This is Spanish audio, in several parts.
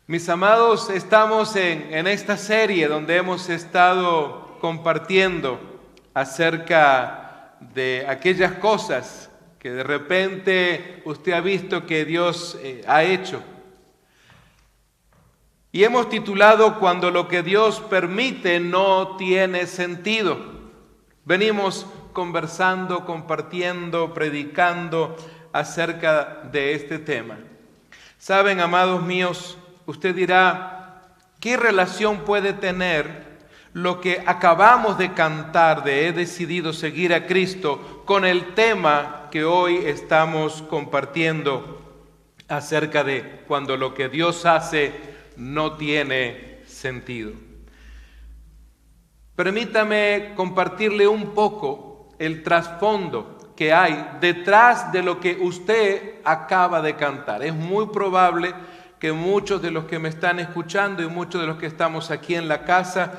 Mis amados, estamos en esta serie donde hemos estado compartiendo acerca de aquellas cosas que de repente usted ha visto que Dios ha hecho. Y hemos titulado Cuando lo que Dios permite no tiene sentido. Venimos conversando, compartiendo, predicando acerca de este tema. Saben, amados míos, usted dirá, ¿qué relación puede tener lo que acabamos de cantar de He decidido seguir a Cristo con el tema que hoy estamos compartiendo acerca de cuando lo que Dios hace no tiene sentido? Permítame compartirle un poco el trasfondo que hay detrás de lo que usted acaba de cantar. Es muy probable que muchos de los que me están escuchando y muchos de los que estamos aquí en la casa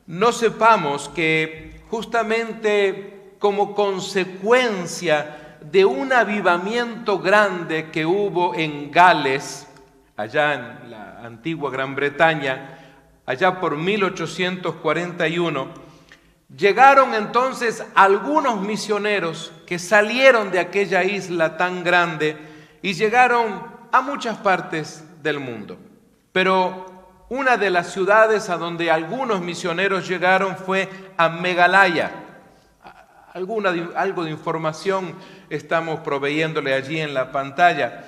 no sepamos que justamente como consecuencia de un avivamiento grande que hubo en Gales, allá en la antigua Gran Bretaña, allá por 1841, llegaron entonces algunos misioneros que salieron de aquella isla tan grande y llegaron a muchas partes del mundo. Pero una de las ciudades a donde algunos misioneros llegaron fue a Meghalaya. Algo de información estamos proveyéndole allí en la pantalla.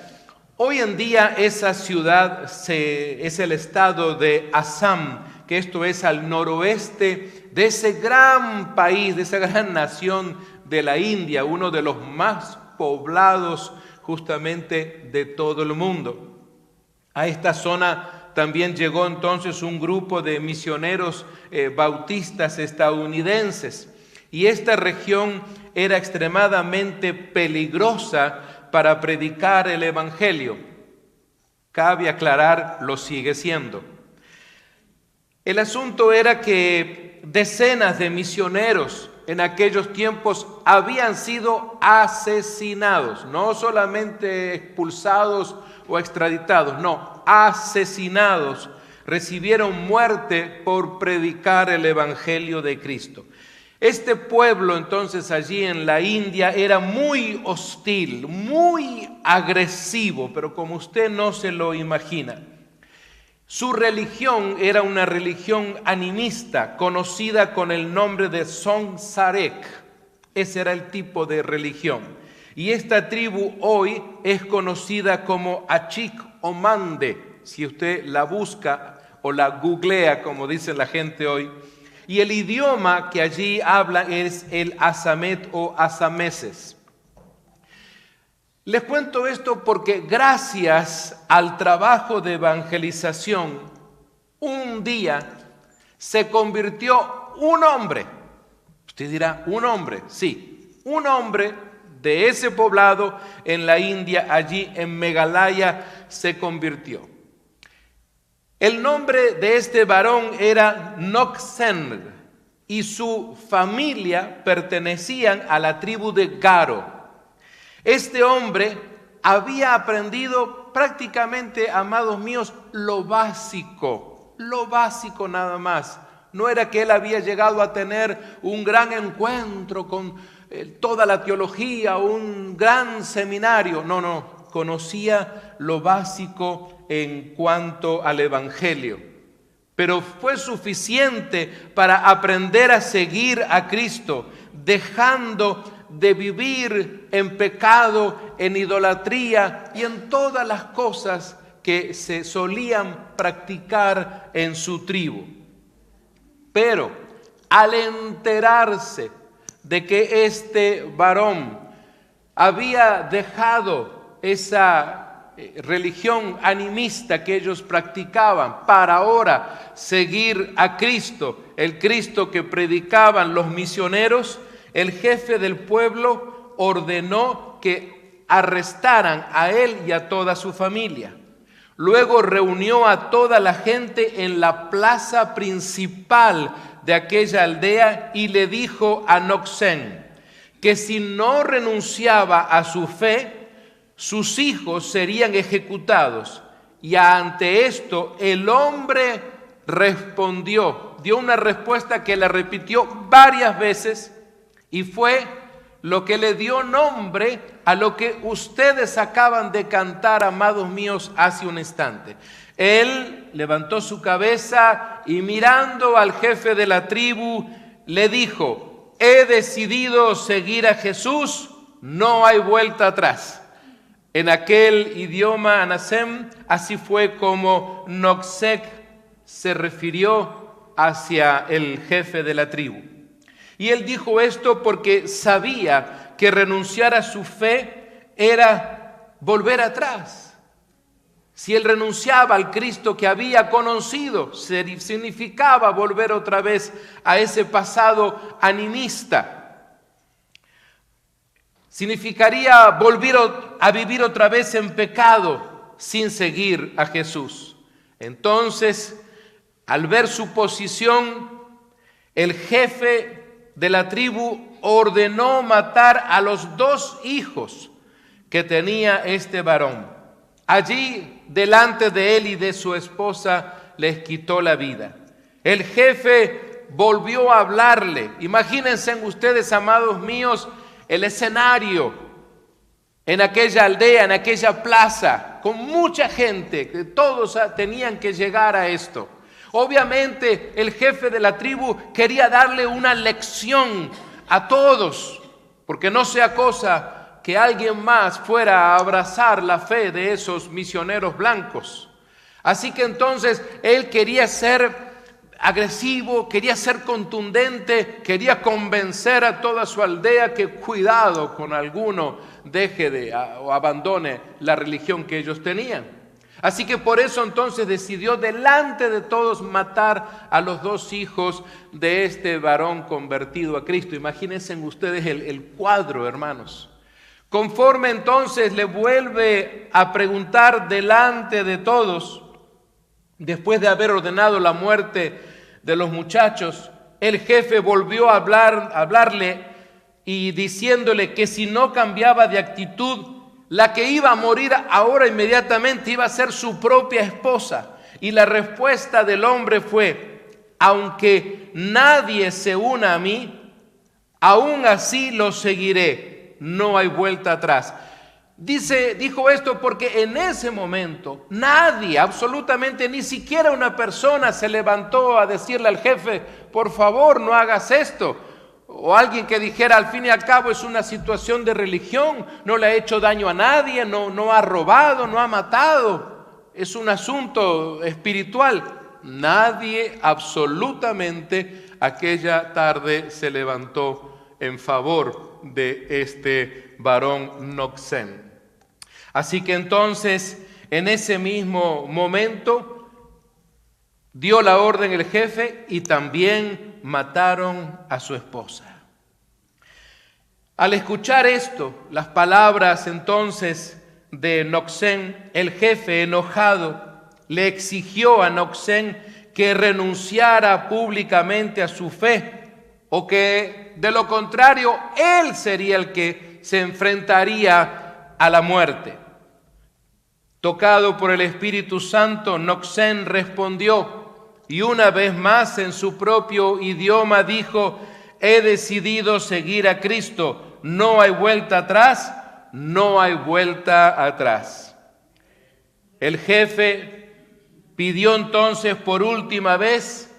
Hoy en día esa ciudad es el estado de Assam, que esto es al noroeste de ese gran país, de esa gran nación de la India, uno de los más poblados justamente de todo el mundo. A esta zona también llegó entonces un grupo de misioneros bautistas estadounidenses, y esta región era extremadamente peligrosa para predicar el evangelio. Cabe aclarar, lo sigue siendo. El asunto era que decenas de misioneros en aquellos tiempos habían sido asesinados, no solamente expulsados o extraditados, no, asesinados, recibieron muerte por predicar el evangelio de Cristo. Este pueblo entonces allí en la India era muy hostil, muy agresivo, pero como usted no se lo imagina. Su religión era una religión animista, conocida con el nombre de Song-Sarek. Ese era el tipo de religión. Y esta tribu hoy es conocida como Achik o Mande, si usted la busca o la googlea, como dice la gente hoy. Y el idioma que allí hablan es el asamet o asameses. Les cuento esto porque gracias al trabajo de evangelización, un día se convirtió un hombre. Usted dirá, ¿un hombre? Sí, un hombre de ese poblado en la India, allí en Meghalaya, se convirtió. El nombre de este varón era Nokseng y su familia pertenecían a la tribu de Garo. Este hombre había aprendido prácticamente, amados míos, lo básico nada más. No era que él había llegado a tener un gran encuentro con toda la teología, un gran seminario. No, conocía lo básico en cuanto al evangelio. Pero fue suficiente para aprender a seguir a Cristo, dejando de vivir en pecado, en idolatría y en todas las cosas que se solían practicar en su tribu. Pero al enterarse de que este varón había dejado esa religión animista que ellos practicaban para ahora seguir a Cristo, el Cristo que predicaban los misioneros, el jefe del pueblo ordenó que arrestaran a él y a toda su familia. Luego reunió a toda la gente en la plaza principal de aquella aldea y le dijo a Nokseng que si no renunciaba a su fe, sus hijos serían ejecutados Y ante esto el hombre respondió, dio una respuesta que la repitió varias veces y fue lo que le dio nombre a lo que ustedes acaban de cantar, amados míos, hace un instante. Él levantó su cabeza y mirando al jefe de la tribu le dijo: he decidido seguir a Jesús, no hay vuelta atrás. En aquel idioma anasem, así fue como Nocsek se refirió hacia el jefe de la tribu. Y él dijo esto porque sabía que renunciar a su fe era volver atrás. Si él renunciaba al Cristo que había conocido, significaba volver otra vez a ese pasado animista. Significaría volver a vivir otra vez en pecado sin seguir a Jesús. Entonces, al ver su posición, el jefe de la tribu ordenó matar a los 2 hijos que tenía este varón. Allí, delante de él y de su esposa, les quitó la vida. El jefe volvió a hablarle. Imagínense ustedes, amados míos, el escenario en aquella aldea, en aquella plaza, con mucha gente, que todos tenían que llegar a esto. Obviamente, el jefe de la tribu quería darle una lección a todos, porque no sea cosa que alguien más fuera a abrazar la fe de esos misioneros blancos. Así que entonces él quería ser agresivo, quería ser contundente, quería convencer a toda su aldea que cuidado con alguno deje o abandone la religión que ellos tenían. Así que por eso entonces decidió delante de todos matar a los 2 hijos de este varón convertido a Cristo. Imagínense ustedes el cuadro, hermanos. Conforme entonces le vuelve a preguntar delante de todos, después de haber ordenado la muerte de los muchachos, el jefe volvió a hablarle y diciéndole que si no cambiaba de actitud, la que iba a morir ahora inmediatamente iba a ser su propia esposa. Y la respuesta del hombre fue: aunque nadie se una a mí, aún así lo seguiré. No hay vuelta atrás. Dijo esto porque en ese momento nadie, absolutamente ni siquiera una persona se levantó a decirle al jefe: por favor, no hagas esto. O alguien que dijera: al fin y al cabo es una situación de religión, no le ha hecho daño a nadie, no ha robado, no ha matado, es un asunto espiritual. Nadie absolutamente aquella tarde se levantó en favor de este varón Nocsén. Así que entonces, en ese mismo momento, dio la orden el jefe y también mataron a su esposa. Al escuchar esto, las palabras entonces de Nocsén, el jefe enojado le exigió a Nocsén que renunciara públicamente a su fe, o que de lo contrario él sería el que se enfrentaría a la muerte. Tocado por el Espíritu Santo, Nocsén respondió y una vez más en su propio idioma dijo: he decidido seguir a Cristo, no hay vuelta atrás, no hay vuelta atrás. El jefe pidió entonces por última vez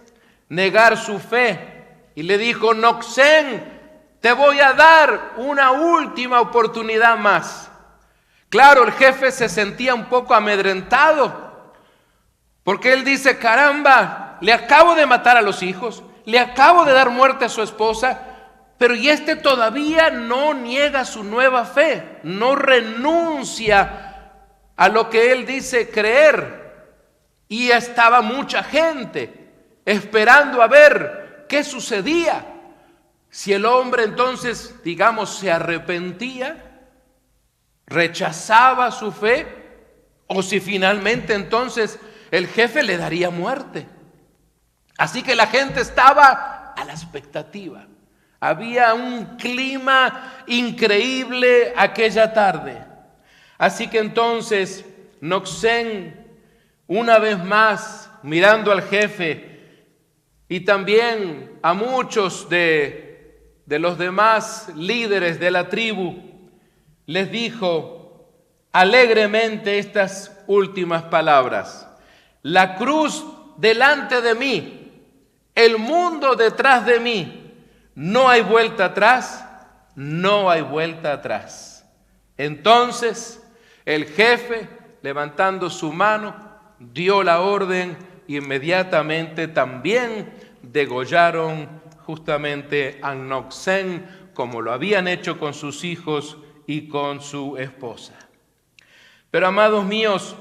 negar su fe y le dijo: Nocsén, te voy a dar una última oportunidad más. Claro, el jefe se sentía un poco amedrentado, porque él dice: caramba, le acabo de matar a los hijos, le acabo de dar muerte a su esposa, pero y este todavía no niega su nueva fe, no renuncia a lo que él dice creer. Y estaba mucha gente esperando a ver qué sucedía. Si el hombre entonces, digamos, se arrepentía, rechazaba su fe, o si finalmente entonces el jefe le daría muerte. Así que la gente estaba a la expectativa. Había un clima increíble aquella tarde. Así que entonces Nocsén una vez más, mirando al jefe y también a muchos de los demás líderes de la tribu, les dijo alegremente estas últimas palabras: la cruz delante de mí, el mundo detrás de mí, no hay vuelta atrás, no hay vuelta atrás. Entonces el jefe, levantando su mano, dio la orden y inmediatamente también degollaron justamente a Noxén, como lo habían hecho con sus hijos y con su esposa. Pero, amados míos,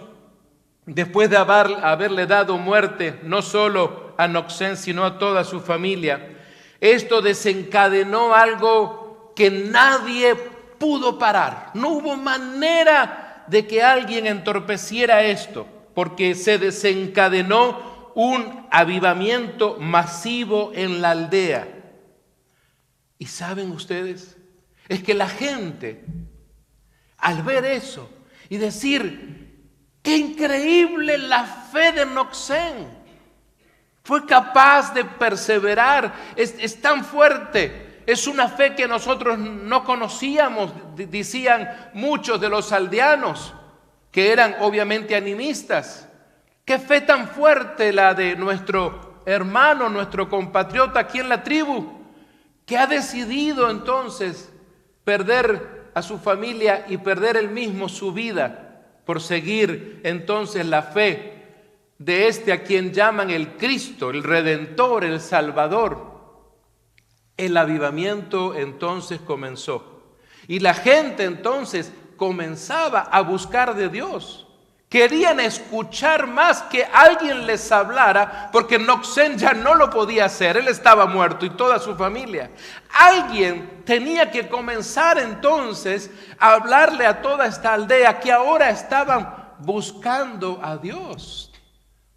después de haberle dado muerte no solo a Noxén, sino a toda su familia, esto desencadenó algo que nadie pudo parar. No hubo manera de que alguien entorpeciera esto, porque se desencadenó un avivamiento masivo en la aldea. ¿Y saben ustedes? Es que la gente, al ver eso y decir: ¡qué increíble la fe de Noxén! Fue capaz de perseverar, es tan fuerte, es una fe que nosotros no conocíamos, decían muchos de los aldeanos, que eran obviamente animistas. ¡Qué fe tan fuerte la de nuestro hermano, nuestro compatriota aquí en la tribu, que ha decidido entonces perder a su familia y perder él mismo su vida por seguir entonces la fe de este a quien llaman el Cristo, el Redentor, el Salvador? El avivamiento entonces comenzó y la gente entonces comenzaba a buscar de Dios. Querían escuchar más, que alguien les hablara, porque Noxén ya no lo podía hacer, él estaba muerto y toda su familia. Alguien tenía que comenzar entonces a hablarle a toda esta aldea que ahora estaban buscando a Dios,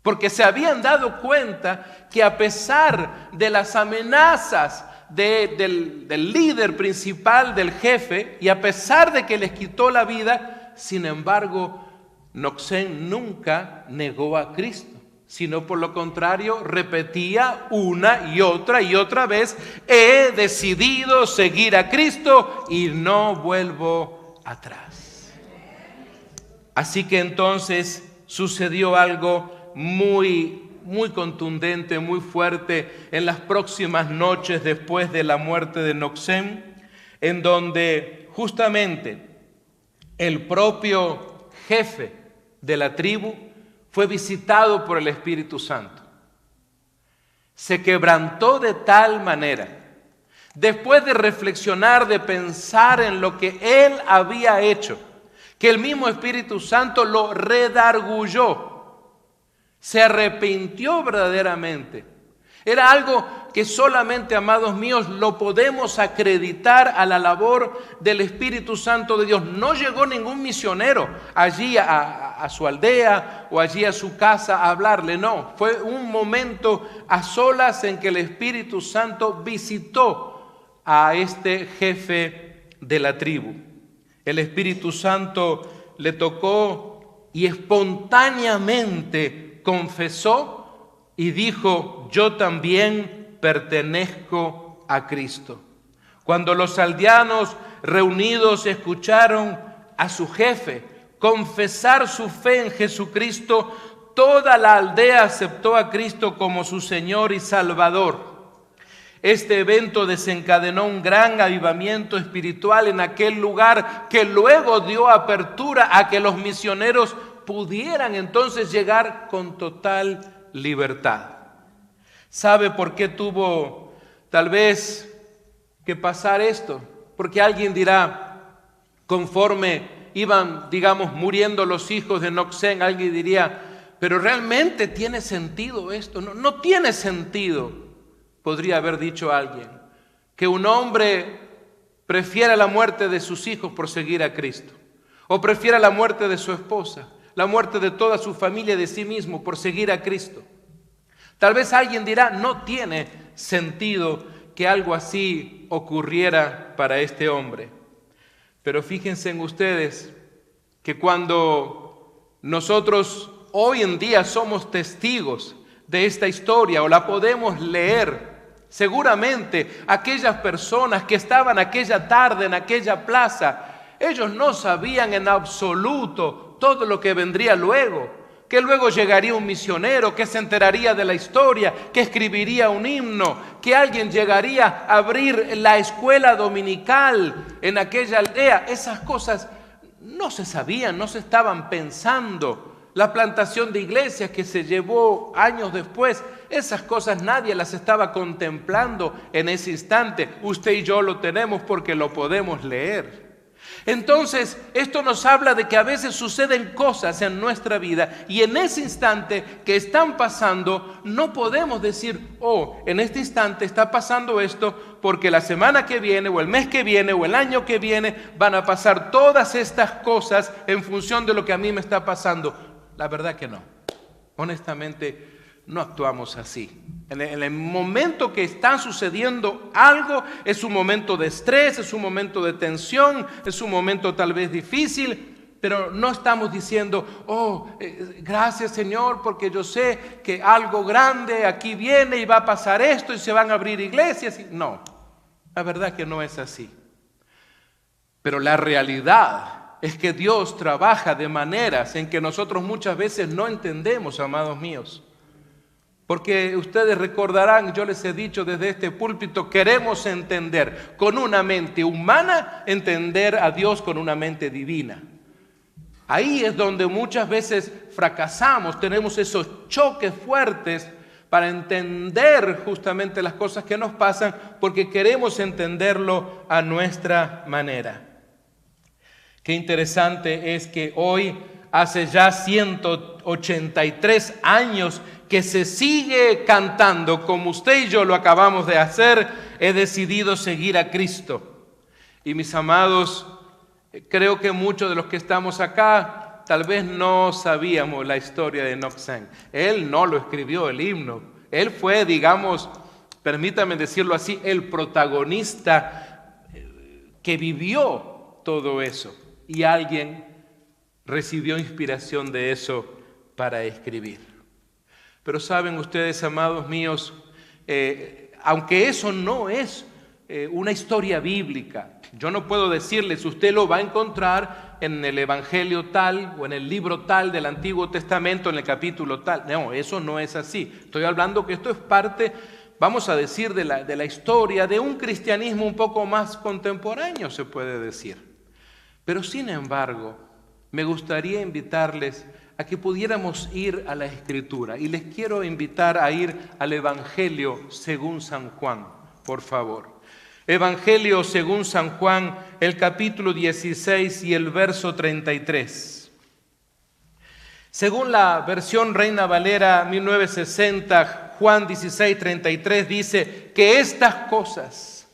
porque se habían dado cuenta que a pesar de las amenazas del líder principal, del jefe, y a pesar de que les quitó la vida, sin embargo, Noxén nunca negó a Cristo, sino por lo contrario repetía una y otra vez: he decidido seguir a Cristo y no vuelvo atrás. Así que entonces sucedió algo muy contundente, muy fuerte en las próximas noches después de la muerte de Noxén, en donde justamente el propio jefe de la tribu fue visitado por el Espíritu Santo. Se quebrantó de tal manera, después de reflexionar, de pensar en lo que él había hecho, que el mismo Espíritu Santo lo redarguyó. Se arrepintió verdaderamente. Era algo que solamente, amados míos, lo podemos acreditar a la labor del Espíritu Santo de Dios. No llegó ningún misionero allí a su aldea o allí a su casa a hablarle, no. Fue un momento a solas en que el Espíritu Santo visitó a este jefe de la tribu. El Espíritu Santo le tocó y espontáneamente confesó y dijo: yo también pertenezco a Cristo. Cuando los aldeanos reunidos escucharon a su jefe confesar su fe en Jesucristo, toda la aldea aceptó a Cristo como su Señor y Salvador. Este evento desencadenó un gran avivamiento espiritual en aquel lugar, que luego dio apertura a que los misioneros pudieran entonces llegar con total libertad. ¿Sabe por qué tuvo tal vez que pasar esto? Porque alguien dirá, conforme iban, digamos, muriendo los hijos de Noxén, alguien diría: pero realmente tiene sentido esto. No tiene sentido, podría haber dicho alguien, que un hombre prefiera la muerte de sus hijos por seguir a Cristo, o prefiera la muerte de su esposa, la muerte de toda su familia, de sí mismo, por seguir a Cristo. Tal vez alguien dirá: no tiene sentido que algo así ocurriera para este hombre. Pero fíjense en ustedes que cuando nosotros hoy en día somos testigos de esta historia o la podemos leer. Seguramente aquellas personas que estaban aquella tarde en aquella plaza, ellos no sabían en absoluto todo lo que vendría luego, que luego llegaría un misionero, que se enteraría de la historia, que escribiría un himno, que alguien llegaría a abrir la escuela dominical en aquella aldea. Esas cosas no se sabían, no se estaban pensando. La plantación de iglesias que se llevó años después, esas cosas nadie las estaba contemplando en ese instante. Usted y yo lo tenemos porque lo podemos leer. Entonces, esto nos habla de que a veces suceden cosas en nuestra vida y en ese instante que están pasando, no podemos decir, en este instante está pasando esto porque la semana que viene o el mes que viene o el año que viene van a pasar todas estas cosas en función de lo que a mí me está pasando. La verdad que no. Honestamente, no actuamos así. En el momento que está sucediendo algo, es un momento de estrés, es un momento de tensión, es un momento tal vez difícil, pero no estamos diciendo, gracias Señor, porque yo sé que algo grande aquí viene y va a pasar esto y se van a abrir iglesias. No, la verdad que no es así. Pero la realidad es que Dios trabaja de maneras en que nosotros muchas veces no entendemos, amados míos. Porque ustedes recordarán, yo les he dicho desde este púlpito, queremos entender con una mente humana, entender a Dios con una mente divina. Ahí es donde muchas veces fracasamos, tenemos esos choques fuertes para entender justamente las cosas que nos pasan, porque queremos entenderlo a nuestra manera. Qué interesante es que hoy, hace ya 183 años, que se sigue cantando como usted y yo lo acabamos de hacer, he decidido seguir a Cristo. Y mis amados, creo que muchos de los que estamos acá, tal vez no sabíamos la historia de Nok-Sen. Él no lo escribió el himno. Él fue, digamos, permítame decirlo así, el protagonista que vivió todo eso. Y alguien recibió inspiración de eso para escribir. Pero saben ustedes, amados míos, aunque eso no es una historia bíblica, yo no puedo decirles, usted lo va a encontrar en el Evangelio tal o en el libro tal del Antiguo Testamento, en el capítulo tal. No, eso no es así. Estoy hablando que esto es parte, vamos a decir, de la historia de un cristianismo un poco más contemporáneo, se puede decir. Pero sin embargo, me gustaría invitarles a que pudiéramos ir a la Escritura. Y les quiero invitar a ir al Evangelio según San Juan, por favor. Evangelio según San Juan, el capítulo 16 y el verso 33. Según la versión Reina Valera 1960, Juan 16, 33 dice que estas cosas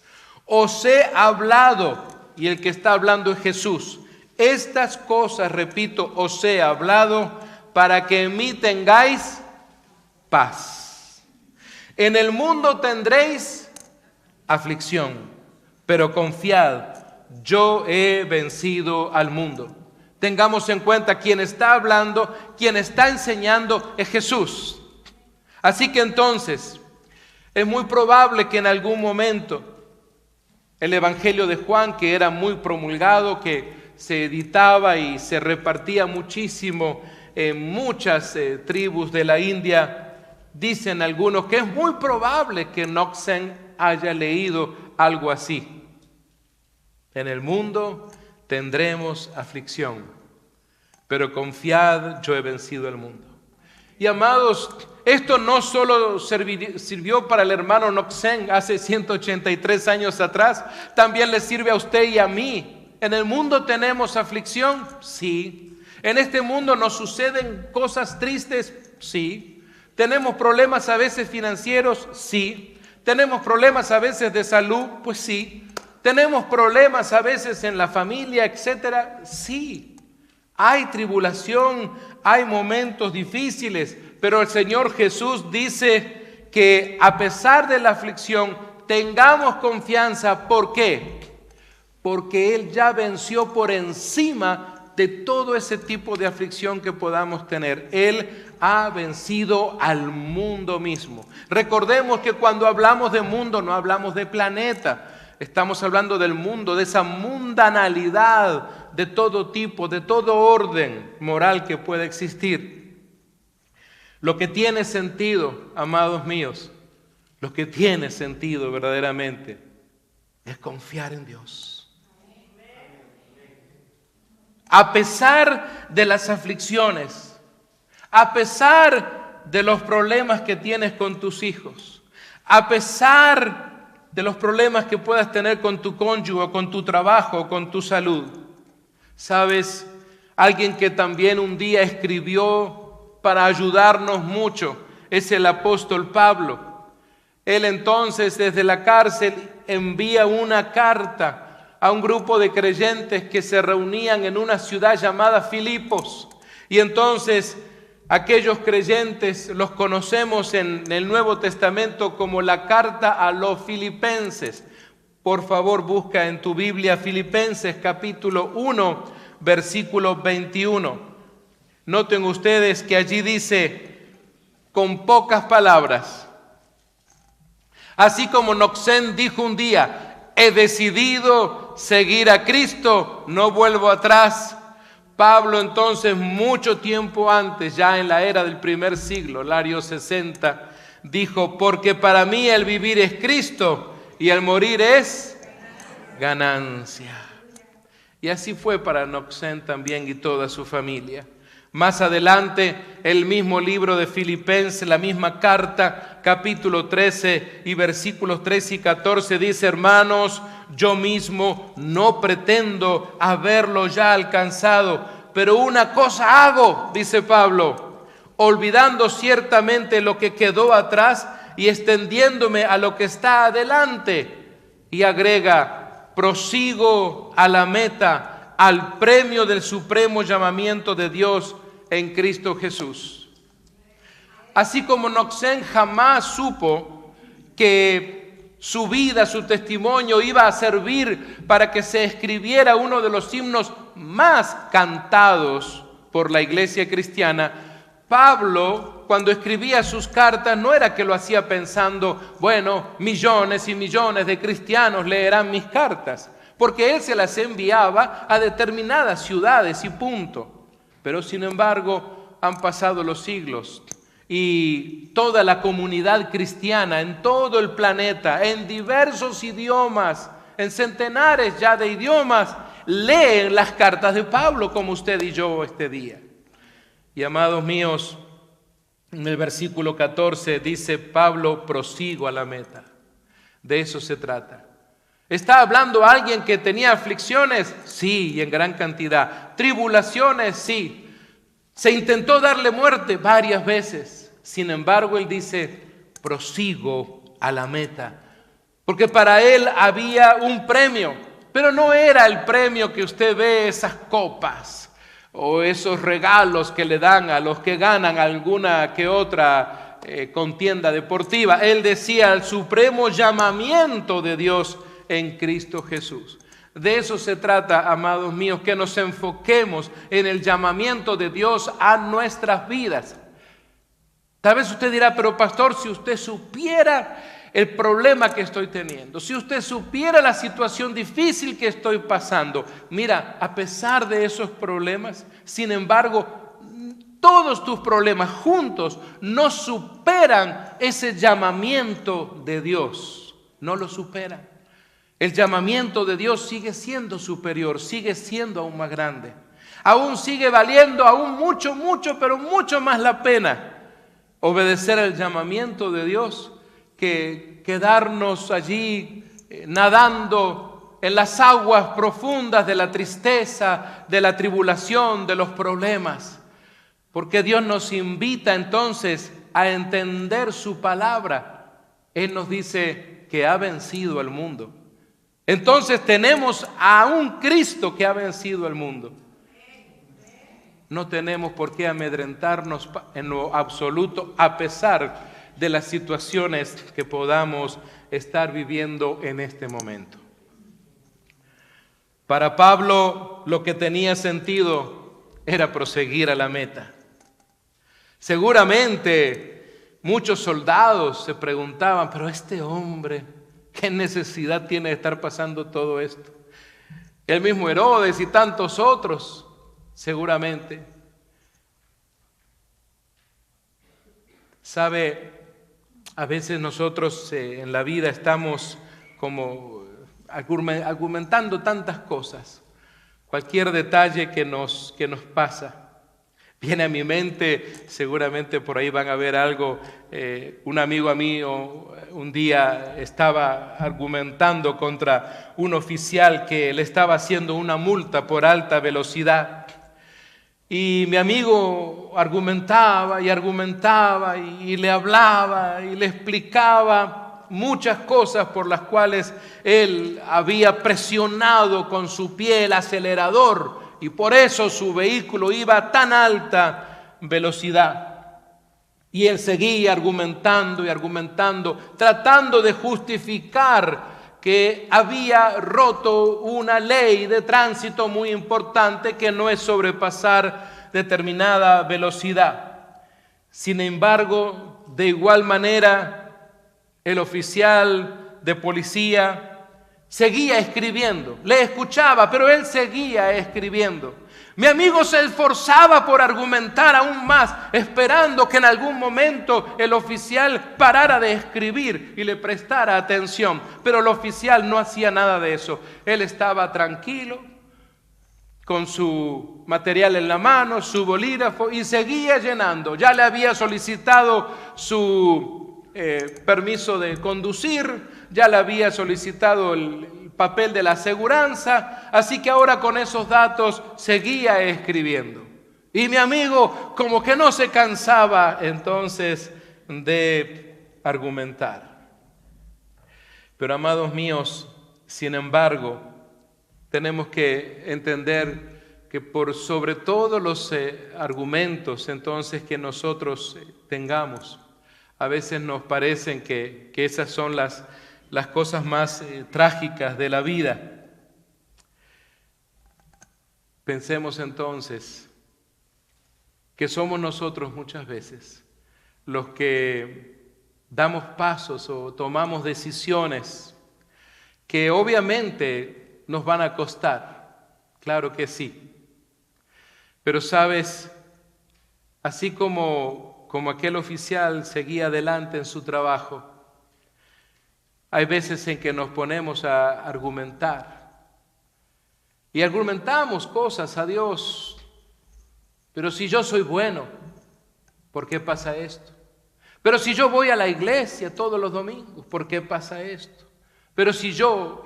os he hablado. Y el que está hablando es Jesús. Estas cosas, repito, os he hablado para que en mí tengáis paz. En el mundo tendréis aflicción, pero confiad, yo he vencido al mundo. Tengamos en cuenta, quien está hablando, quien está enseñando es Jesús. Así que entonces, es muy probable que en algún momento el Evangelio de Juan, que era muy promulgado, que se editaba y se repartía muchísimo en muchas tribus de la India, dicen algunos que es muy probable que Nok-Sen haya leído algo así. En el mundo tendremos aflicción, pero confiad, yo he vencido el mundo. Y amados, esto no solo sirvió para el hermano Nok-Sen hace 183 años atrás, también le sirve a usted y a mí. ¿En el mundo tenemos aflicción? Sí. ¿En este mundo nos suceden cosas tristes? Sí. ¿Tenemos problemas a veces financieros? Sí. ¿Tenemos problemas a veces de salud? Pues sí. ¿Tenemos problemas a veces en la familia, etcétera? Sí. Hay tribulación, hay momentos difíciles, pero el Señor Jesús dice que a pesar de la aflicción, tengamos confianza. ¿Por qué? Porque Él ya venció por encima de todo ese tipo de aflicción que podamos tener. Él ha vencido al mundo mismo. Recordemos que cuando hablamos de mundo no hablamos de planeta. Estamos hablando del mundo, de esa mundanalidad de todo tipo, de todo orden moral que pueda existir. Lo que tiene sentido, amados míos, lo que tiene sentido verdaderamente es confiar en Dios. A pesar de las aflicciones, a pesar de los problemas que tienes con tus hijos, a pesar de los problemas que puedas tener con tu cónyuge, con tu trabajo, con tu salud. ¿Sabes? Alguien que también un día escribió para ayudarnos mucho es el apóstol Pablo. Él entonces desde la cárcel envía una carta a un grupo de creyentes que se reunían en una ciudad llamada Filipos. Y entonces aquellos creyentes los conocemos en el Nuevo Testamento como la carta a los filipenses. Por favor, busca en tu Biblia Filipenses capítulo 1, versículo 21. Noten ustedes que allí dice, con pocas palabras, así como Noxén dijo un día, he decidido seguir a Cristo, no vuelvo atrás. Pablo entonces, mucho tiempo antes, ya en la era del primer siglo, el año 60, dijo, porque para mí el vivir es Cristo y el morir es ganancia. Y así fue para Noxén también y toda su familia. Más adelante, el mismo libro de Filipenses, la misma carta, capítulo 13 y versículos 13 y 14, dice, hermanos, yo mismo no pretendo haberlo ya alcanzado, pero una cosa hago, dice Pablo, olvidando ciertamente lo que quedó atrás y extendiéndome a lo que está adelante. Y agrega, prosigo a la meta, al premio del supremo llamamiento de Dios en Cristo Jesús. Así como Noxén jamás supo que su vida, su testimonio iba a servir para que se escribiera uno de los himnos más cantados por la iglesia cristiana, Pablo, cuando escribía sus cartas, no era que lo hacía pensando, bueno, millones y millones de cristianos leerán mis cartas, porque él se las enviaba a determinadas ciudades y punto. Pero sin embargo, han pasado los siglos y toda la comunidad cristiana en todo el planeta, en diversos idiomas, en centenares ya de idiomas, leen las cartas de Pablo como usted y yo este día. Y amados míos, en el versículo 14 dice Pablo, prosigo a la meta. De eso se trata. ¿Está hablando alguien que tenía aflicciones? Sí, y en gran cantidad. ¿Tribulaciones? Sí. Se intentó darle muerte varias veces. Sin embargo, él dice, prosigo a la meta. Porque para él había un premio, pero no era el premio que usted ve, esas copas o esos regalos que le dan a los que ganan alguna que otra contienda deportiva. Él decía, el supremo llamamiento de Dios en Cristo Jesús. De eso se trata, amados míos, que nos enfoquemos en el llamamiento de Dios a nuestras vidas. Tal vez usted dirá, pero pastor, si usted supiera el problema que estoy teniendo, si usted supiera la situación difícil que estoy pasando, mira, a pesar de esos problemas, sin embargo, todos tus problemas juntos no superan ese llamamiento de Dios, no lo superan. El llamamiento de Dios sigue siendo superior, sigue siendo aún más grande. Aún sigue valiendo, aún mucho, pero mucho más la pena obedecer el llamamiento de Dios que quedarnos allí nadando en las aguas profundas de la tristeza, de la tribulación, de los problemas. Porque Dios nos invita entonces a entender su palabra. Él nos dice que ha vencido al mundo. Entonces tenemos a un Cristo que ha vencido al mundo. No tenemos por qué amedrentarnos en lo absoluto, a pesar de las situaciones que podamos estar viviendo en este momento. Para Pablo lo que tenía sentido era proseguir a la meta. Seguramente muchos soldados se preguntaban, pero este hombre, ¿qué necesidad tiene de estar pasando todo esto? El mismo Herodes y tantos otros, seguramente. Sabe, a veces nosotros en la vida estamos como argumentando tantas cosas. Cualquier detalle que nos pasa viene a mi mente, seguramente por ahí van a ver algo. Un amigo mío un día estaba argumentando contra un oficial que le estaba haciendo una multa por alta velocidad. Y mi amigo argumentaba y le hablaba y le explicaba muchas cosas por las cuales él había presionado con su pie el acelerador y por eso su vehículo iba a tan alta velocidad. Y él seguía argumentando, tratando de justificar que había roto una ley de tránsito muy importante que no es sobrepasar determinada velocidad. Sin embargo, de igual manera, el oficial de policía seguía escribiendo. Le escuchaba, pero él seguía escribiendo. Mi amigo se esforzaba por argumentar aún más, esperando que en algún momento el oficial parara de escribir y le prestara atención. Pero el oficial no hacía nada de eso. Él estaba tranquilo, con su material en la mano, su bolígrafo, y seguía llenando. Ya le había solicitado su permiso de conducir, ya le había solicitado el papel de la aseguranza, así que ahora con esos datos seguía escribiendo. Y mi amigo como que no se cansaba entonces de argumentar. Pero amados míos, sin embargo, tenemos que entender que por sobre todos los argumentos entonces que nosotros tengamos, a veces nos parecen que esas son las cosas más trágicas de la vida. Pensemos entonces que somos nosotros muchas veces los que damos pasos o tomamos decisiones que obviamente nos van a costar, claro que sí. Pero sabes, así como aquel oficial seguía adelante en su trabajo, hay veces en que nos ponemos a argumentar y argumentamos cosas a Dios. Pero si yo soy bueno, ¿por qué pasa esto? Pero si yo voy a la iglesia todos los domingos, ¿por qué pasa esto? Pero si yo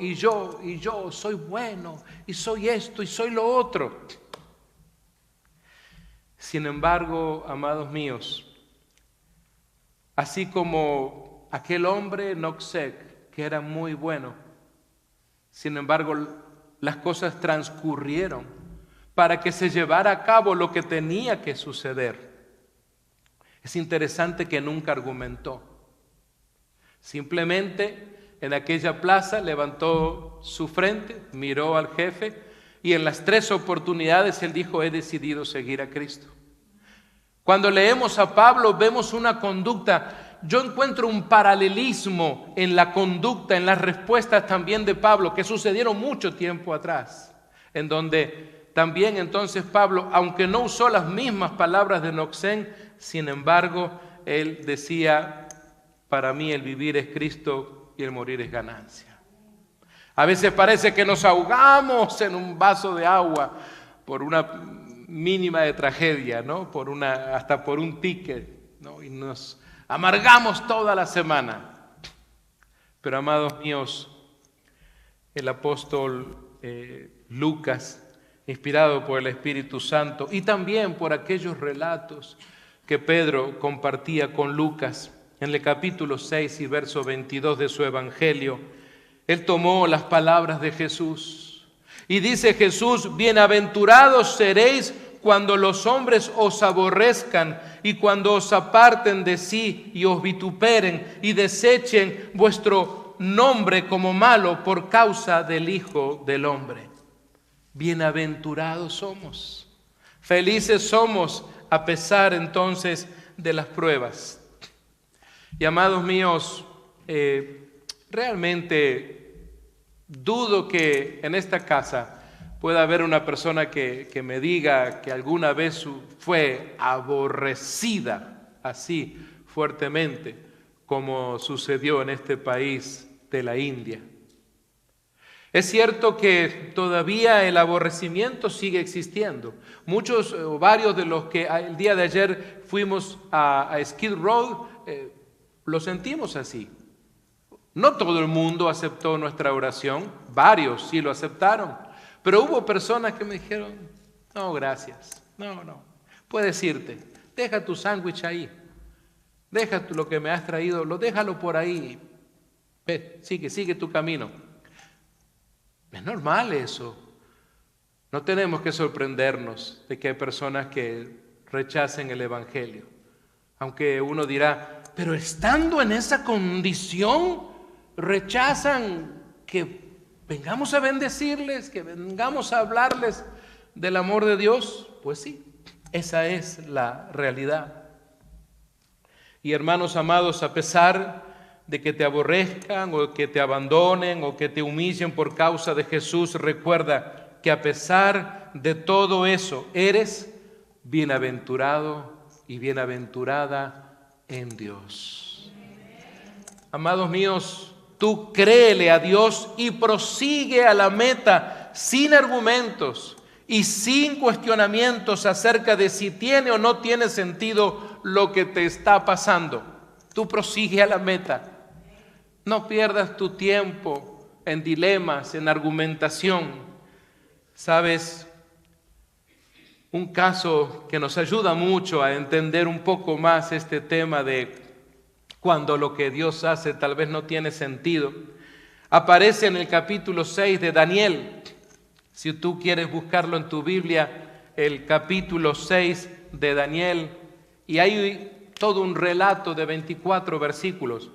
soy bueno y soy esto y soy lo otro. Sin embargo, amados míos, así como aquel hombre Noxec, que era muy bueno, sin embargo, las cosas transcurrieron para que se llevara a cabo lo que tenía que suceder. Es interesante que nunca argumentó. Simplemente en aquella plaza levantó su frente, miró al jefe y en las 3 oportunidades él dijo: he decidido seguir a Cristo. Cuando leemos a Pablo vemos una conducta. Yo encuentro un paralelismo en la conducta, en las respuestas también de Pablo, que sucedieron mucho tiempo atrás, en donde también entonces Pablo, aunque no usó las mismas palabras de Noxén, sin embargo, él decía: para mí el vivir es Cristo y el morir es ganancia. A veces parece que nos ahogamos en un vaso de agua por una mínima de tragedia, ¿no? Hasta por un ticket, ¿no? Y nos amargamos toda la semana. Pero amados míos, el apóstol Lucas, inspirado por el Espíritu Santo y también por aquellos relatos que Pedro compartía con Lucas en el capítulo 6 y verso 22 de su evangelio, él tomó las palabras de Jesús y dice Jesús: bienaventurados seréis cuando los hombres os aborrezcan y cuando os aparten de sí y os vituperen y desechen vuestro nombre como malo por causa del Hijo del Hombre. bienaventurados somos. Felices somos a pesar entonces de las pruebas. Y amados míos, realmente dudo que en esta casa pueda haber una persona que me diga que alguna vez fue aborrecida así fuertemente como sucedió en este país de la India. Es cierto que todavía el aborrecimiento sigue existiendo. Muchos o varios de los que el día de ayer fuimos a Skid Row, lo sentimos así. No todo el mundo aceptó nuestra oración, varios sí lo aceptaron, pero hubo personas que me dijeron, no, gracias, no, puedes irte, deja tu sándwich ahí, deja lo que me has traído, déjalo por ahí, ve, sigue tu camino. Es normal eso. No tenemos que sorprendernos de que hay personas que rechacen el Evangelio. Aunque uno dirá, pero estando en esa condición, rechazan que vengamos a bendecirles, que vengamos a hablarles del amor de Dios. Pues sí, esa es la realidad. Y hermanos amados, a pesar de que te aborrezcan o que te abandonen o que te humillen por causa de Jesús, recuerda que a pesar de todo eso, eres bienaventurado y bienaventurada en Dios. Amados míos, tú créele a Dios y prosigue a la meta sin argumentos y sin cuestionamientos acerca de si tiene o no tiene sentido lo que te está pasando. Tú prosigue a la meta. No pierdas tu tiempo en dilemas, en argumentación. ¿Sabes? Un caso que nos ayuda mucho a entender un poco más este tema de cuando lo que Dios hace tal vez no tiene sentido, aparece en el capítulo 6 de Daniel. Si tú quieres buscarlo en tu Biblia, el capítulo 6 de Daniel, y hay todo un relato de 24 versículos.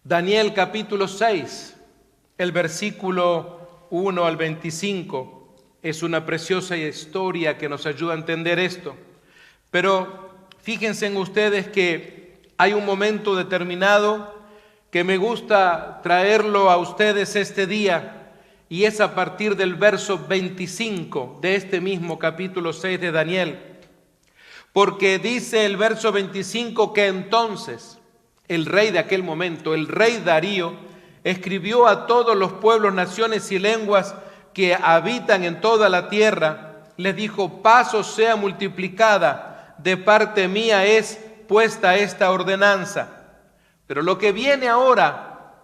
Daniel capítulo 6, el versículo 1 al 25, es una preciosa historia que nos ayuda a entender esto. Pero fíjense en ustedes que hay un momento determinado que me gusta traerlo a ustedes este día, y es a partir del verso 25 de este mismo capítulo 6 de Daniel. Porque dice el verso 25 que entonces el rey de aquel momento, el rey Darío, escribió a todos los pueblos, naciones y lenguas que habitan en toda la tierra, les dijo: paz os sea multiplicada, de parte mía es puesta esta ordenanza. Pero lo que viene ahora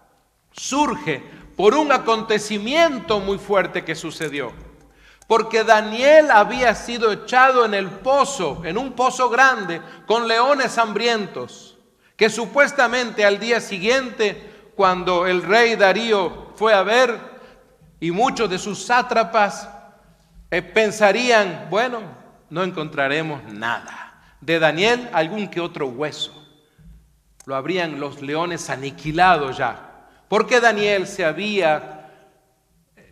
surge por un acontecimiento muy fuerte que sucedió. Porque Daniel había sido echado en un pozo grande, con leones hambrientos, que supuestamente al día siguiente, cuando el rey Darío fue a ver, y muchos de sus sátrapas pensarían, bueno, no encontraremos nada. De Daniel, algún que otro hueso. Lo habrían los leones aniquilado ya, porque Daniel se había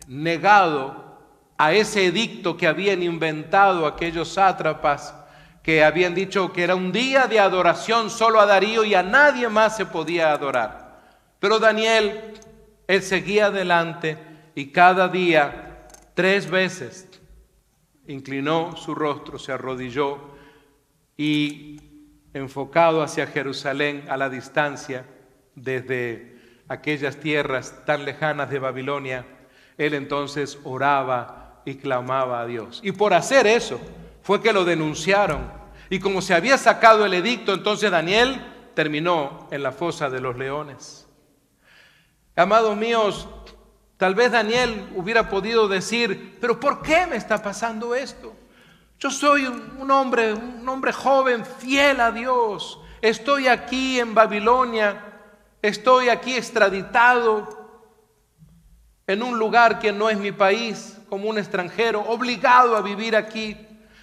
negado a ese edicto que habían inventado aquellos sátrapas, que habían dicho que era un día de adoración solo a Darío y a nadie más se podía adorar. Pero Daniel, él seguía adelante y cada día 3 veces inclinó su rostro, se arrodilló y, enfocado hacia Jerusalén a la distancia desde aquellas tierras tan lejanas de Babilonia, él entonces oraba y clamaba a Dios. Y por hacer eso fue que lo denunciaron. Y como se había sacado el edicto, entonces Daniel terminó en la fosa de los leones. Amados míos, tal vez Daniel hubiera podido decir: pero ¿por qué me está pasando esto? Yo soy un hombre joven, fiel a Dios. Estoy aquí en Babilonia, estoy aquí extraditado en un lugar que no es mi país, como un extranjero, obligado a vivir aquí.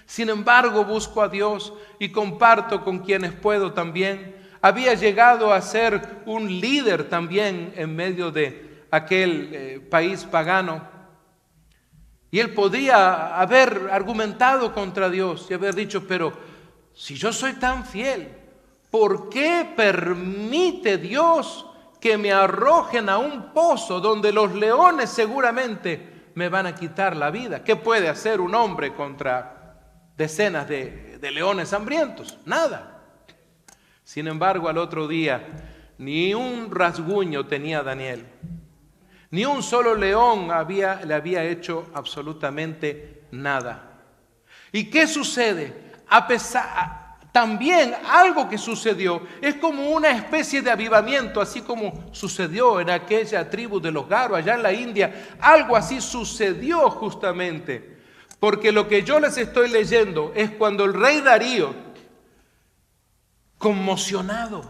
Sin embargo, busco a Dios y comparto con quienes puedo también había llegado a ser un líder también en medio de aquel país pagano. Y él podía haber argumentado contra Dios y haber dicho, pero si yo soy tan fiel, ¿por qué permite Dios que me arrojen a un pozo donde los leones seguramente me van a quitar la vida? ¿Qué puede hacer un hombre contra decenas de leones hambrientos? Nada. Sin embargo, al otro día, ni un rasguño tenía Daniel. Ni un solo león le había hecho absolutamente nada. ¿Y qué sucede? También algo que sucedió es como una especie de avivamiento, así como sucedió en aquella tribu de los Garo, allá en la India. Algo así sucedió justamente, porque lo que yo les estoy leyendo es cuando el rey Darío, conmocionado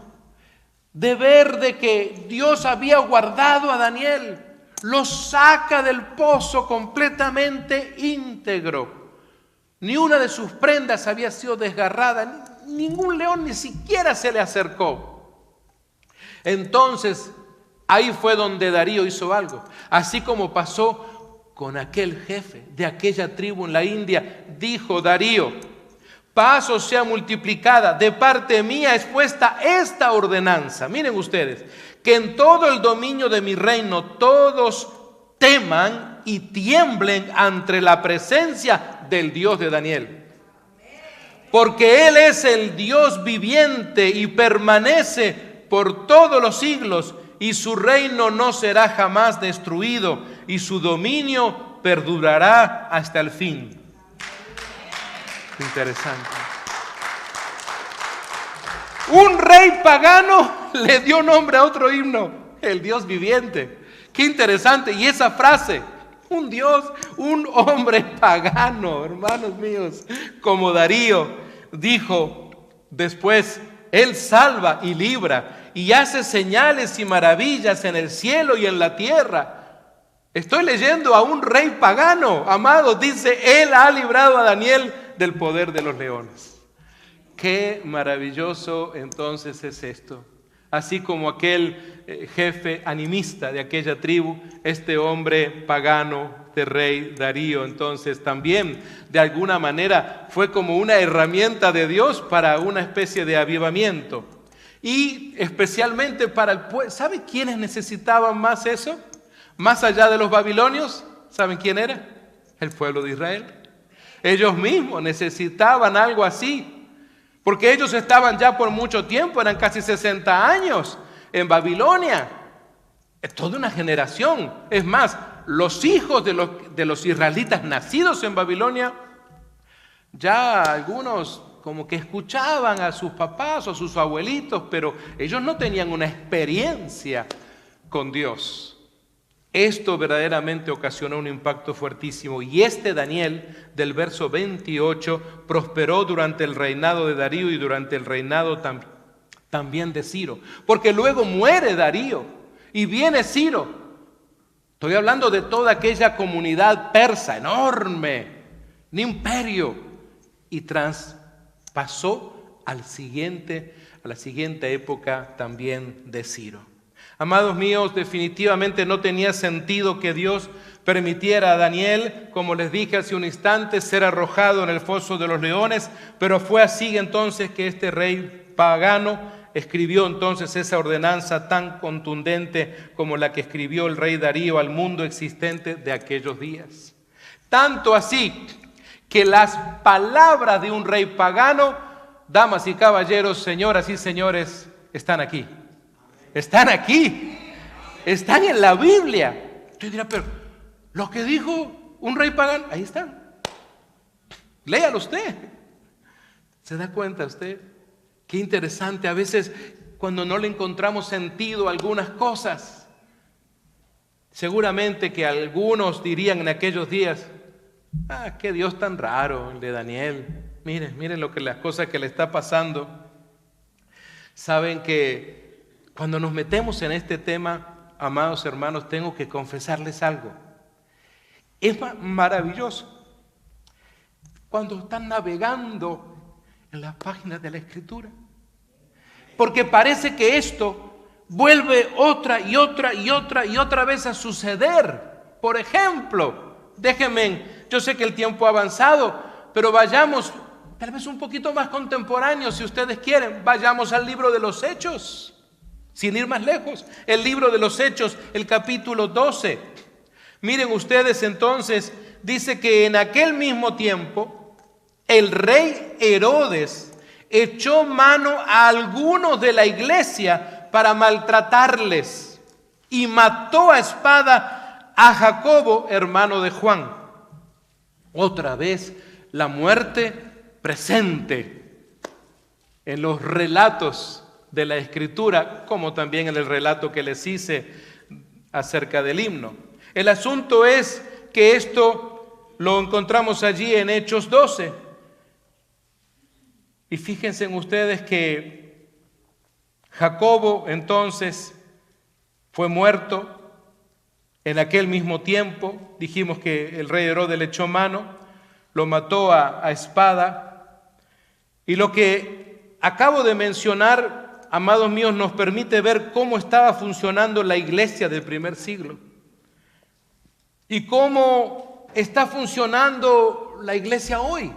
de ver de que Dios había guardado a Daniel, lo saca del pozo completamente íntegro. Ni una de sus prendas había sido desgarrada, ningún león ni siquiera se le acercó. Entonces, ahí fue donde Darío hizo algo, así como pasó con aquel jefe de aquella tribu en la India. Dijo Darío: paz os sea multiplicada, de parte mía es puesta esta ordenanza. Miren ustedes, que en todo el dominio de mi reino todos teman y tiemblen ante la presencia del Dios de Daniel. Porque Él es el Dios viviente y permanece por todos los siglos, y su reino no será jamás destruido, y su dominio perdurará hasta el fin. Interesante. Un rey pagano le dio nombre a otro himno, el Dios viviente. Qué interesante. Y esa frase, un Dios, un hombre pagano, hermanos míos, como Darío dijo después: Él salva y libra y hace señales y maravillas en el cielo y en la tierra. Estoy leyendo a un rey pagano, amados. Dice: Él ha librado a Daniel del poder de los leones. Qué maravilloso entonces es esto. Así como aquel jefe animista de aquella tribu, este hombre pagano de rey Darío, entonces también de alguna manera fue como una herramienta de Dios para una especie de avivamiento. Y especialmente para el pueblo. ¿Sabe quiénes necesitaban más eso? Más allá de los babilonios, ¿saben quién era? El pueblo de Israel. Ellos mismos necesitaban algo así, porque ellos estaban ya por mucho tiempo, eran casi 60 años en Babilonia. Es toda una generación. Es más, los hijos de los israelitas nacidos en Babilonia, ya algunos como que escuchaban a sus papás o a sus abuelitos, pero ellos no tenían una experiencia con Dios. Esto verdaderamente ocasionó un impacto fuertísimo. Y este Daniel, del verso 28, prosperó durante el reinado de Darío y durante el reinado también de Ciro. Porque luego muere Darío y viene Ciro. Estoy hablando de toda aquella comunidad persa enorme, un imperio, y traspasó a la siguiente época también de Ciro. Amados míos, definitivamente no tenía sentido que Dios permitiera a Daniel, como les dije hace un instante, ser arrojado en el foso de los leones, pero fue así entonces que este rey pagano escribió entonces esa ordenanza tan contundente como la que escribió el rey Darío al mundo existente de aquellos días. Tanto así que las palabras de un rey pagano, damas y caballeros, señoras y señores, están aquí. Están aquí, están en la Biblia. Usted dirá, pero lo que dijo un rey pagano, ahí están. Léalo usted. ¿Se da cuenta usted? Qué interesante. A veces cuando no le encontramos sentido a algunas cosas, seguramente que algunos dirían en aquellos días: qué Dios tan raro el de Daniel. Miren las cosas que le está pasando. Saben que cuando nos metemos en este tema, amados hermanos, tengo que confesarles algo. Es maravilloso cuando están navegando en las páginas de la Escritura. porque parece que esto vuelve otra y otra vez a suceder. Por ejemplo, déjenme, yo sé que el tiempo ha avanzado, pero vayamos tal vez un poquito más contemporáneos, si ustedes quieren. Vayamos al libro de los Hechos, sin ir más lejos. El libro de los Hechos, el capítulo 12. Miren ustedes entonces, dice que en aquel mismo tiempo el rey Herodes echó mano a algunos de la iglesia para maltratarles y mató a espada a Jacobo, hermano de Juan. Otra vez la muerte presente en los relatos de la Escritura, como también en el relato que les hice acerca del himno. El asunto es que esto lo encontramos allí en Hechos 12. Y fíjense ustedes que Jacobo entonces fue muerto en aquel mismo tiempo. Dijimos que el rey Herodes le echó mano, lo mató a espada. Y lo que acabo de mencionar, amados míos, nos permite ver cómo estaba funcionando la iglesia del primer siglo y cómo está funcionando la iglesia hoy.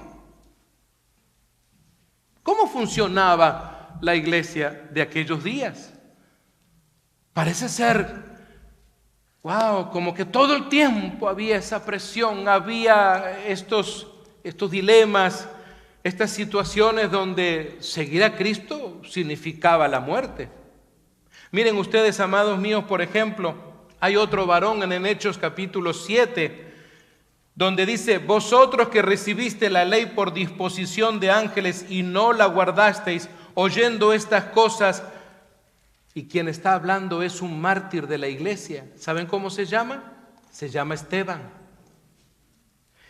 ¿Cómo funcionaba la iglesia de aquellos días? Parece ser, wow, como que todo el tiempo había esa presión, había estos dilemas, estas situaciones donde seguir a Cristo significaba la muerte. Miren ustedes, amados míos, por ejemplo, hay otro varón en Hechos capítulo 7, donde dice: vosotros que recibiste la ley por disposición de ángeles y no la guardasteis, oyendo estas cosas. Y quien está hablando es un mártir de la iglesia. ¿Saben cómo se llama? Se llama Esteban.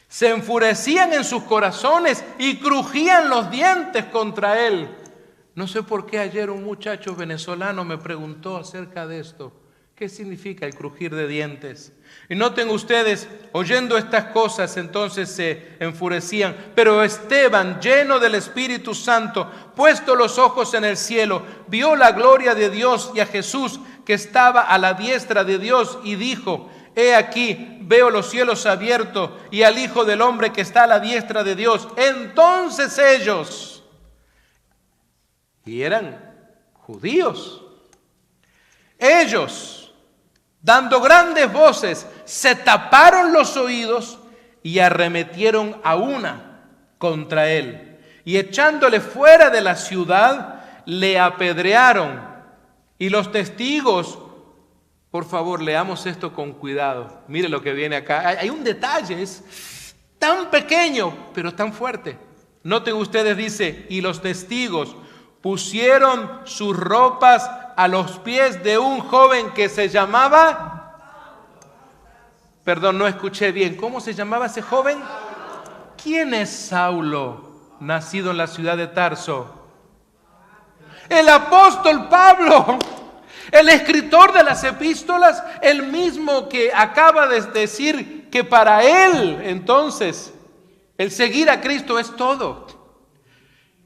Se enfurecían en sus corazones y crujían los dientes contra él. No sé por qué ayer un muchacho venezolano me preguntó acerca de esto. ¿Qué significa el crujir de dientes? Y noten ustedes, oyendo estas cosas, entonces se enfurecían. Pero Esteban, lleno del Espíritu Santo, puesto los ojos en el cielo, vio la gloria de Dios y a Jesús que estaba a la diestra de Dios y dijo: he aquí, veo los cielos abiertos y al Hijo del Hombre que está a la diestra de Dios. Entonces ellos, y eran judíos, ellos, dando grandes voces, se taparon los oídos y arremetieron a una contra él. Y echándole fuera de la ciudad, le apedrearon. Y los testigos, por favor, leamos esto con cuidado. Mire lo que viene acá. Hay un detalle, es tan pequeño, pero tan fuerte. Noten ustedes, dice: y los testigos pusieron sus ropas a los pies de un joven que se llamaba... Perdón, no escuché bien. ¿Cómo se llamaba ese joven? ¿Quién es Saulo, nacido en la ciudad de Tarso? El apóstol Pablo, el escritor de las epístolas, el mismo que acaba de decir que para él, entonces, el seguir a Cristo es todo.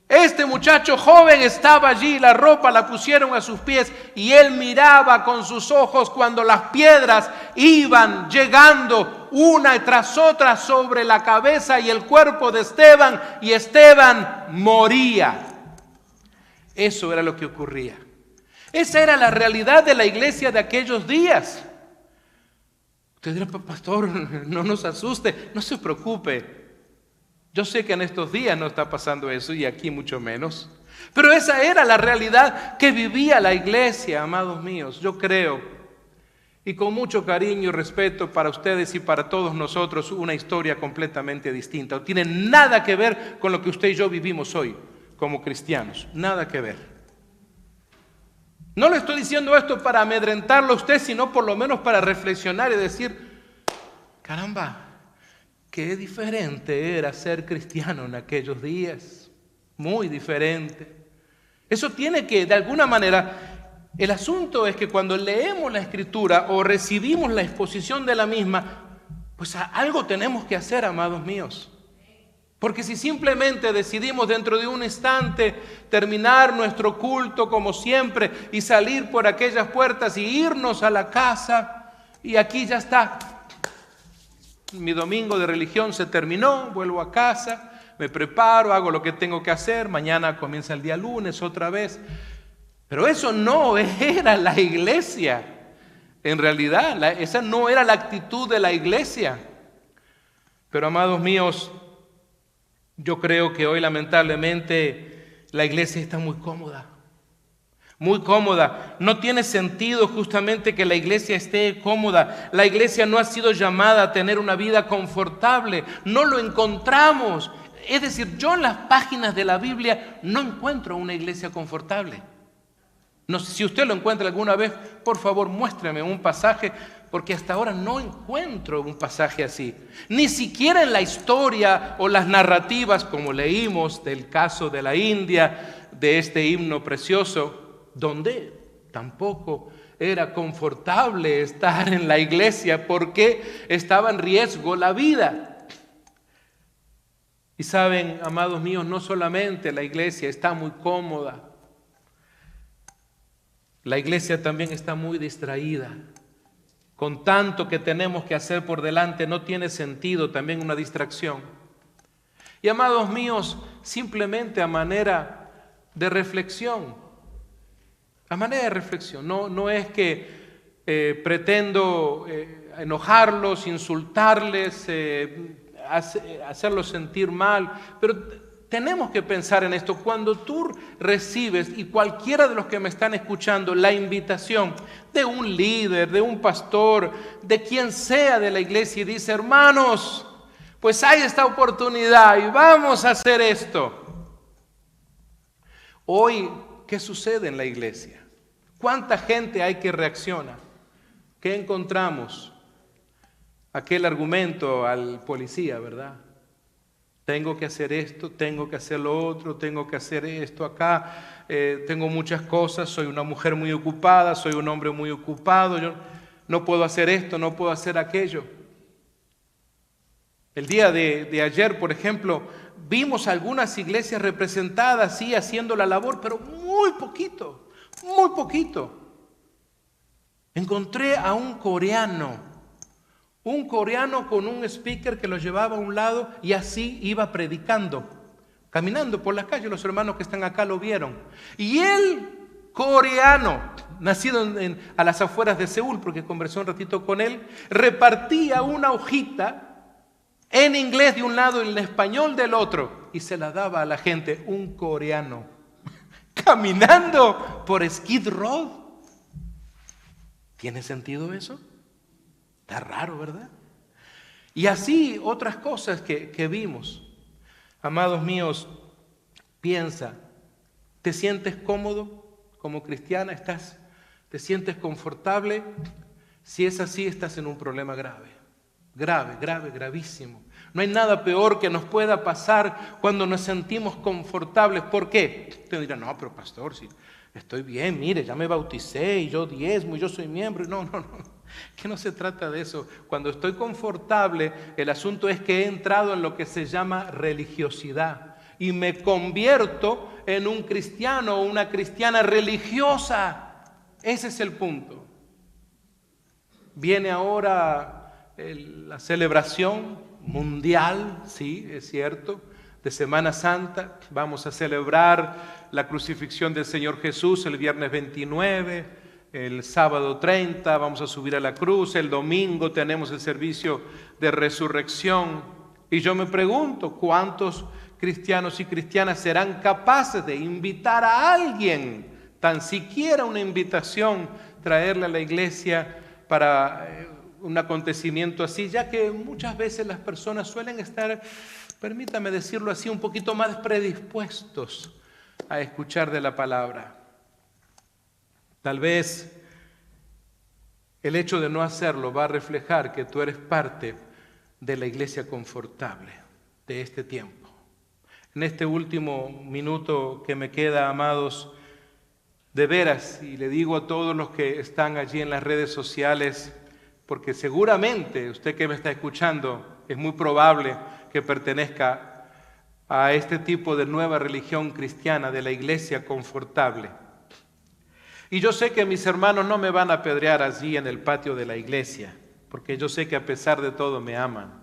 Este muchacho joven estaba allí, la ropa la pusieron a sus pies y él miraba con sus ojos cuando las piedras iban llegando una tras otra sobre la cabeza y el cuerpo de Esteban, y Esteban moría. Eso era lo que ocurría. Esa era la realidad de la iglesia de aquellos días. Usted dirá: pastor, no nos asuste, no se preocupe. Yo sé que en estos días no está pasando eso, y aquí mucho menos. Pero esa era la realidad que vivía la iglesia, amados míos. Yo creo, y con mucho cariño y respeto para ustedes y para todos nosotros, una historia completamente distinta. No tiene nada que ver con lo que usted y yo vivimos hoy como cristianos. Nada que ver. No le estoy diciendo esto para amedrentarlo a usted, sino por lo menos para reflexionar y decir: caramba, qué diferente era ser cristiano en aquellos días. Muy diferente. Eso tiene que, de alguna manera, el asunto es que cuando leemos la Escritura o recibimos la exposición de la misma, pues algo tenemos que hacer, amados míos. Porque si simplemente decidimos dentro de un instante terminar nuestro culto como siempre y salir por aquellas puertas y irnos a la casa y aquí ya está, mi domingo de religión se terminó, vuelvo a casa, me preparo, hago lo que tengo que hacer, mañana comienza el día lunes otra vez. Pero eso no era la iglesia. En realidad, esa no era la actitud de la iglesia. Pero amados míos, yo creo que hoy lamentablemente la iglesia está muy cómoda. Muy cómoda. No tiene sentido justamente que la iglesia esté cómoda. La iglesia no ha sido llamada a tener una vida confortable. No lo encontramos. Es decir, yo en las páginas de la Biblia no encuentro una iglesia confortable. No sé si usted lo encuentra alguna vez, por favor muéstreme un pasaje, porque hasta ahora no encuentro un pasaje así. Ni siquiera en la historia o las narrativas, como leímos del caso de la India, de este himno precioso, donde tampoco era confortable estar en la iglesia porque estaba en riesgo la vida. Y saben, amados míos, no solamente la iglesia está muy cómoda, la iglesia también está muy distraída. Con tanto que tenemos que hacer por delante, no tiene sentido también una distracción. Y amados míos, simplemente a manera de reflexión, no es que pretendo enojarlos, insultarles, hacerlos sentir mal, pero tenemos que pensar en esto. Cuando tú recibes, y cualquiera de los que me están escuchando, la invitación de un líder, de un pastor, de quien sea de la iglesia, y dice: hermanos, pues hay esta oportunidad y vamos a hacer esto. Hoy, ¿qué sucede en la iglesia? ¿Cuánta gente hay que reacciona? ¿Qué encontramos? Aquel argumento al policía, ¿verdad? Tengo que hacer esto, tengo que hacer lo otro, tengo que hacer esto acá, tengo muchas cosas, soy una mujer muy ocupada, soy un hombre muy ocupado, yo no puedo hacer esto, no puedo hacer aquello. El día de ayer, por ejemplo, vimos algunas iglesias representadas, sí, haciendo la labor, pero muy poquito, muy poquito. Encontré a un coreano con un speaker que lo llevaba a un lado y así iba predicando, caminando por las calles. Los hermanos que están acá lo vieron. Y él, coreano, nacido a las afueras de Seúl, porque conversé un ratito con él, repartía una hojita en inglés de un lado y en español del otro y se la daba a la gente. Un coreano caminando por Skid Row. ¿Tiene sentido eso? Está raro, ¿verdad? Y así otras cosas que vimos. Amados míos, piensa, ¿te sientes cómodo como cristiana? ¿Te sientes confortable? Si es así, estás en un problema grave, gravísimo. No hay nada peor que nos pueda pasar cuando nos sentimos confortables. ¿Por qué? Usted dirá: no, pero pastor, si estoy bien, mire, ya me bauticé y yo diezmo y yo soy miembro. No. Que no se trata de eso. Cuando estoy confortable, el asunto es que he entrado en lo que se llama religiosidad y me convierto en un cristiano o una cristiana religiosa. Ese es el punto. Viene ahora la celebración mundial, sí, es cierto, de Semana Santa. Vamos a celebrar la crucifixión del Señor Jesús el viernes 29. El sábado 30 vamos a subir a la cruz, el domingo tenemos el servicio de resurrección. Y yo me pregunto, ¿cuántos cristianos y cristianas serán capaces de invitar a alguien, tan siquiera una invitación, traerle a la iglesia para un acontecimiento así? Ya que muchas veces las personas suelen estar, permítame decirlo así, un poquito más predispuestos a escuchar de la palabra. Tal vez el hecho de no hacerlo va a reflejar que tú eres parte de la iglesia confortable de este tiempo. En este último minuto que me queda, amados, de veras, y le digo a todos los que están allí en las redes sociales, porque seguramente usted que me está escuchando es muy probable que pertenezca a este tipo de nueva religión cristiana de la iglesia confortable. Y yo sé que mis hermanos no me van a apedrear allí en el patio de la iglesia, porque yo sé que a pesar de todo me aman.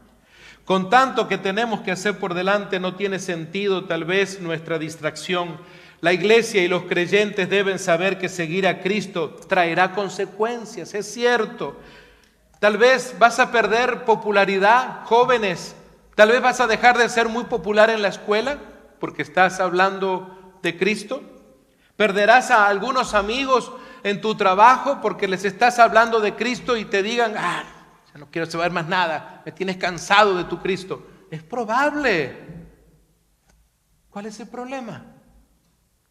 Con tanto que tenemos que hacer por delante, no tiene sentido tal vez nuestra distracción. La iglesia y los creyentes deben saber que seguir a Cristo traerá consecuencias, es cierto. Tal vez vas a perder popularidad, jóvenes. Tal vez vas a dejar de ser muy popular en la escuela porque estás hablando de Cristo. Perderás a algunos amigos en tu trabajo porque les estás hablando de Cristo y te digan, ya no quiero saber más nada, me tienes cansado de tu Cristo. Es probable. ¿Cuál es el problema?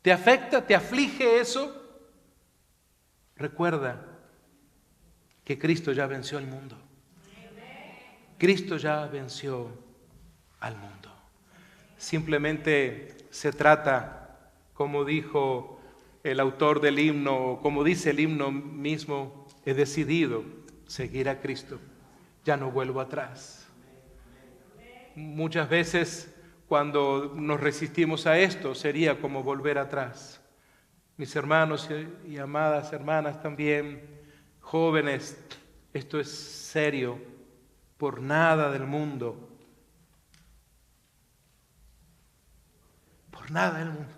¿Te afecta? ¿Te aflige eso? Recuerda que Cristo ya venció al mundo. Cristo ya venció al mundo. Simplemente se trata, como dijo el autor del himno, como dice el himno mismo, he decidido seguir a Cristo, ya no vuelvo atrás. Muchas veces cuando nos resistimos a esto sería como volver atrás. Mis hermanos y amadas hermanas también, jóvenes, esto es serio, por nada del mundo, por nada del mundo.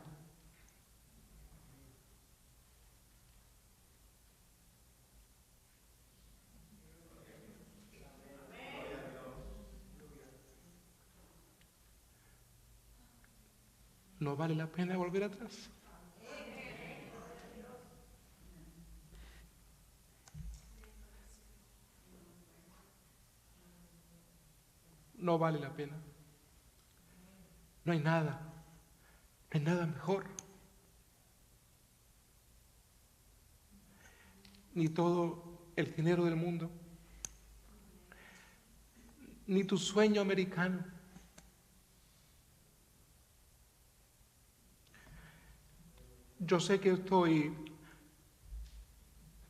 No vale la pena volver atrás. No vale la pena. No hay nada mejor. Ni todo el dinero del mundo, ni tu sueño americano. Yo sé que estoy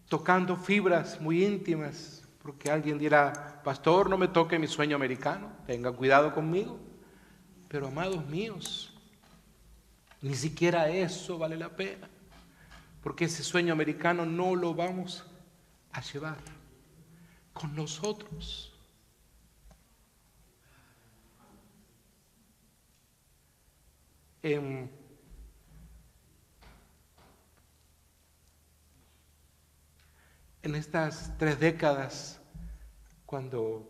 tocando fibras muy íntimas, porque alguien dirá, pastor, no me toque mi sueño americano, tenga cuidado conmigo. Pero amados míos, ni siquiera eso vale la pena, porque ese sueño americano no lo vamos a llevar con nosotros. En estas 3 décadas, cuando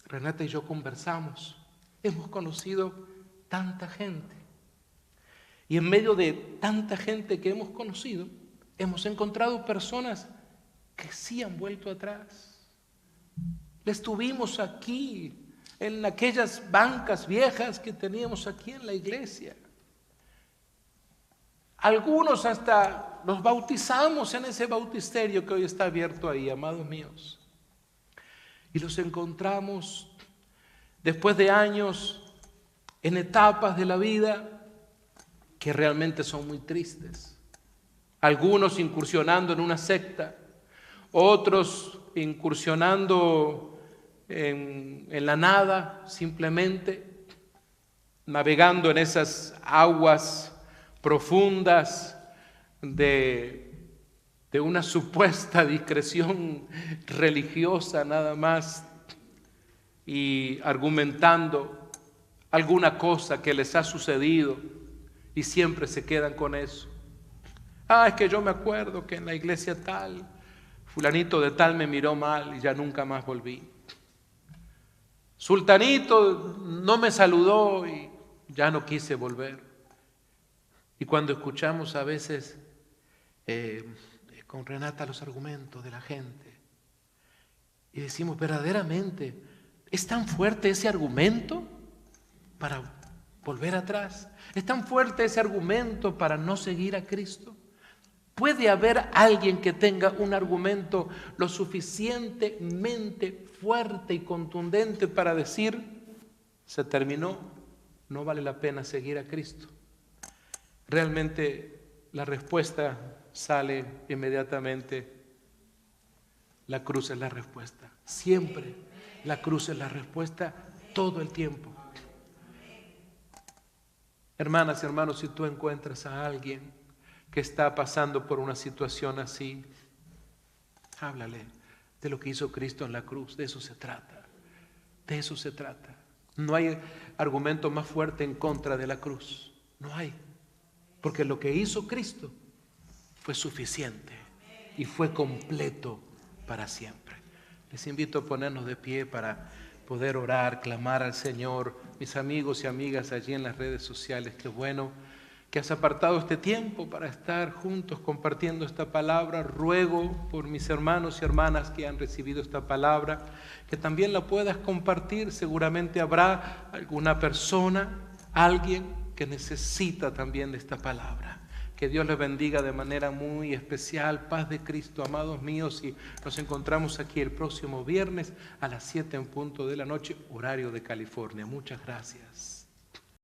Renata y yo conversamos, hemos conocido tanta gente. Y en medio de tanta gente que hemos conocido, hemos encontrado personas que sí han vuelto atrás. Les tuvimos aquí, en aquellas bancas viejas que teníamos aquí en la iglesia. Algunos hasta los bautizamos en ese bautisterio que hoy está abierto ahí, amados míos. Y los encontramos después de años en etapas de la vida que realmente son muy tristes. Algunos incursionando en una secta, otros incursionando en la nada, simplemente navegando en esas aguas profundas de una supuesta discreción religiosa nada más, y argumentando alguna cosa que les ha sucedido y siempre se quedan con eso. Es que yo me acuerdo que en la iglesia tal, fulanito de tal me miró mal y ya nunca más volví. Sultanito no me saludó y ya no quise volver. Y cuando escuchamos a veces con Renata los argumentos de la gente y decimos, verdaderamente, ¿es tan fuerte ese argumento para volver atrás? ¿Es tan fuerte ese argumento para no seguir a Cristo? ¿Puede haber alguien que tenga un argumento lo suficientemente fuerte y contundente para decir, se terminó, no vale la pena seguir a Cristo? Realmente la respuesta sale inmediatamente. La cruz es la respuesta. Siempre la cruz es la respuesta todo el tiempo. Hermanas y hermanos, si tú encuentras a alguien que está pasando por una situación así, háblale de lo que hizo Cristo en la cruz. De eso se trata. De eso se trata. No hay argumento más fuerte en contra de la cruz. No hay. Porque lo que hizo Cristo fue suficiente y fue completo para siempre. Les invito a ponernos de pie para poder orar, clamar al Señor. Mis amigos y amigas allí en las redes sociales, qué bueno que has apartado este tiempo para estar juntos compartiendo esta palabra. Ruego por mis hermanos y hermanas que han recibido esta palabra, que también la puedas compartir. Seguramente habrá alguna persona, alguien que necesita también de esta palabra. Que Dios les bendiga de manera muy especial. Paz de Cristo, amados míos, y nos encontramos aquí el próximo viernes a las 7 en punto de la noche, horario de California. Muchas gracias.